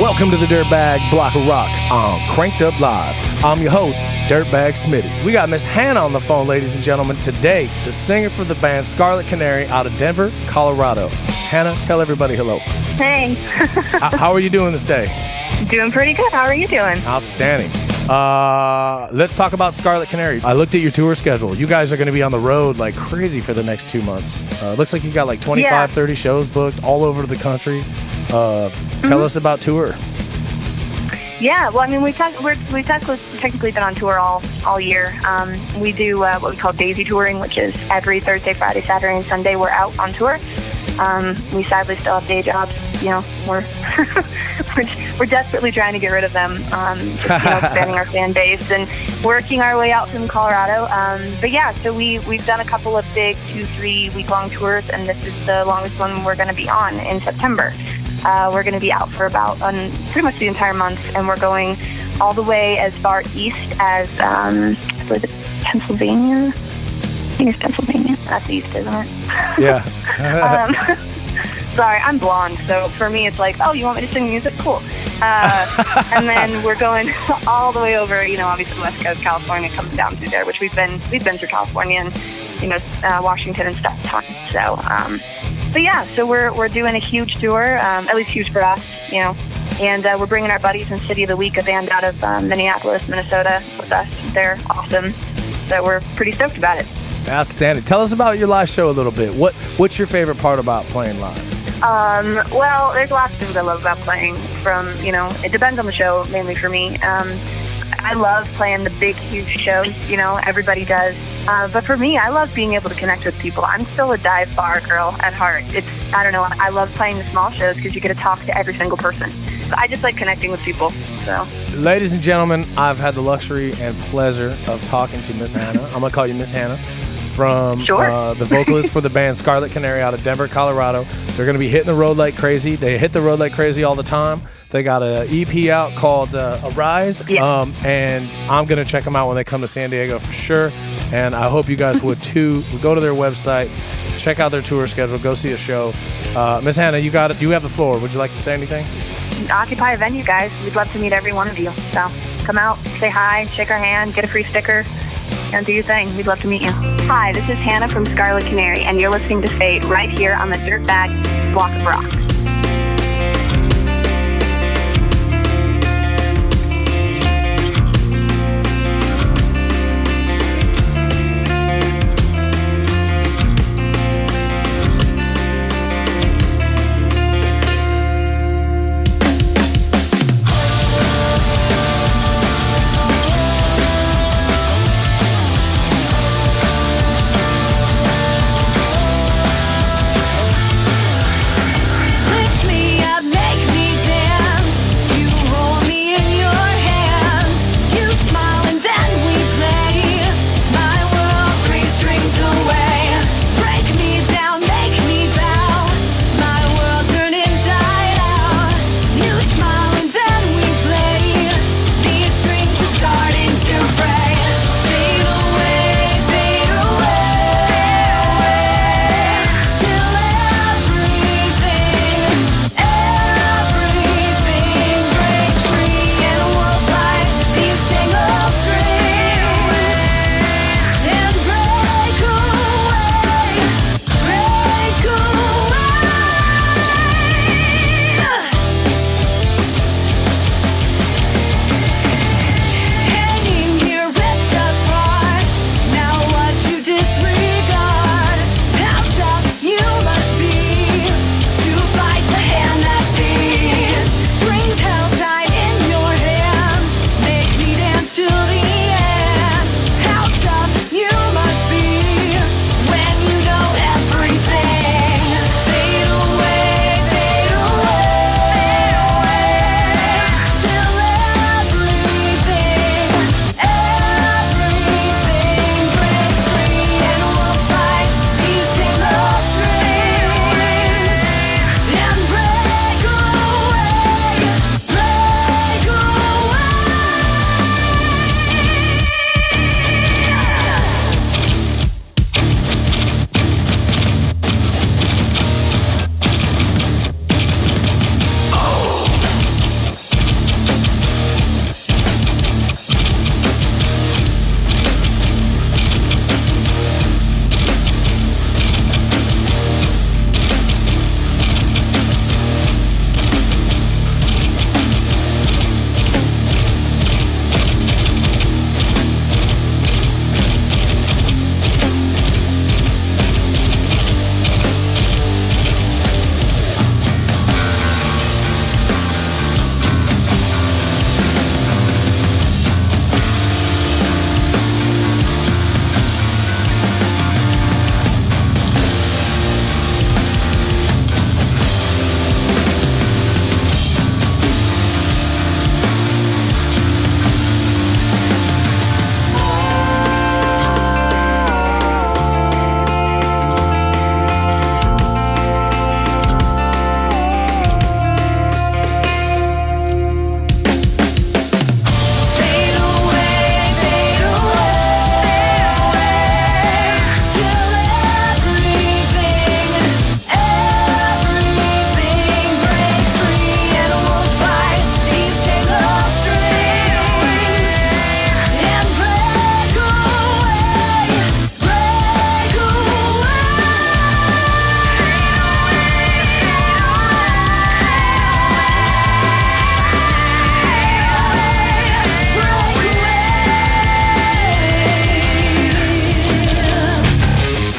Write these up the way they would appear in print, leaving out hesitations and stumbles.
Welcome to the Dirtbag Block of Rock on Cranked Up Live. I'm your host, Dirtbag Smitty. We got Miss Hannah on the phone, ladies and gentlemen. Today, the singer for the band SCARLET CANARY out of Denver, Colorado. Hannah, tell everybody hello. Hey. How are you doing this day? Doing pretty good. How are you doing? Outstanding. Let's talk about SCARLET CANARY. I looked at your tour schedule. You guys are going to be on the road like crazy for the next 2 months. Looks like you got like 25, 30 shows booked all over the country. Tell us about tour. Yeah, well, I mean, we've technically been on tour all year. We do what we call daisy touring, which is every Thursday, Friday, Saturday, and Sunday we're out on tour. We sadly still have day jobs. You know, we're desperately trying to get rid of them, expanding our fan base and working our way out from Colorado. But yeah, so we've done a couple of big 2-3 week-long tours, and this is the longest one we're going to be on in September. We're going to be out for about pretty much the entire month, and we're going all the way as far east as I believe it's Pennsylvania. I think it's Pennsylvania. That's east, isn't it? Yeah. Sorry, I'm blonde, so for me it's like, oh, you want me to sing music? Cool. And then we're going all the way over, obviously West Coast, California, coming down through there, which we've been through California and, Washington and stuff. But yeah, so we're doing a huge tour, at least huge for us, and we're bringing our buddies in City of the Week, a band out of Minneapolis, Minnesota, with us. They're awesome, so we're pretty stoked about it. Outstanding. Tell us about your live show a little bit. What's your favorite part about playing live? Well, there's lots of things I love about playing. It depends on the show, mainly for me. I love playing the big, huge shows, everybody does. But for me, I love being able to connect with people. I'm still a dive bar girl at heart. I love playing the small shows because you get to talk to every single person. So I just like connecting with people. So, ladies and gentlemen, I've had the luxury and pleasure of talking to Miss Hannah. I'm going to call you Miss Hannah. From the vocalist for the band SCARLET CANARY out of Denver, Colorado. They're going to be hitting the road like crazy. They hit the road like crazy all the time. They got an EP out called Arise, and I'm going to check them out when they come to San Diego for sure, and I hope you guys would too. Go to their website, check out their tour schedule, go see a show. Miss Hannah, you got it. You have the floor. Would you like to say anything? Occupy a venue, guys. We'd love to meet every one of you. So come out, say hi, shake our hand, get a free sticker. And do your thing. We'd love to meet you. Hi, this is Hannah from SCARLET CANARY, and you're listening to Fate right here on the Dirtbag Block of Rock.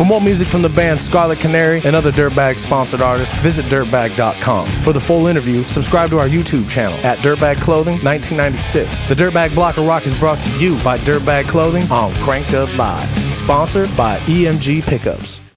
For more music from the band Scarlet Canary and other Dirtbag sponsored artists, visit dirtbag.com. For the full interview, subscribe to our YouTube channel at Dirtbag Clothing 1996. The Dirtbag Block of Rock is brought to you by Dirtbag Clothing on Cranked Up Live, sponsored by EMG Pickups.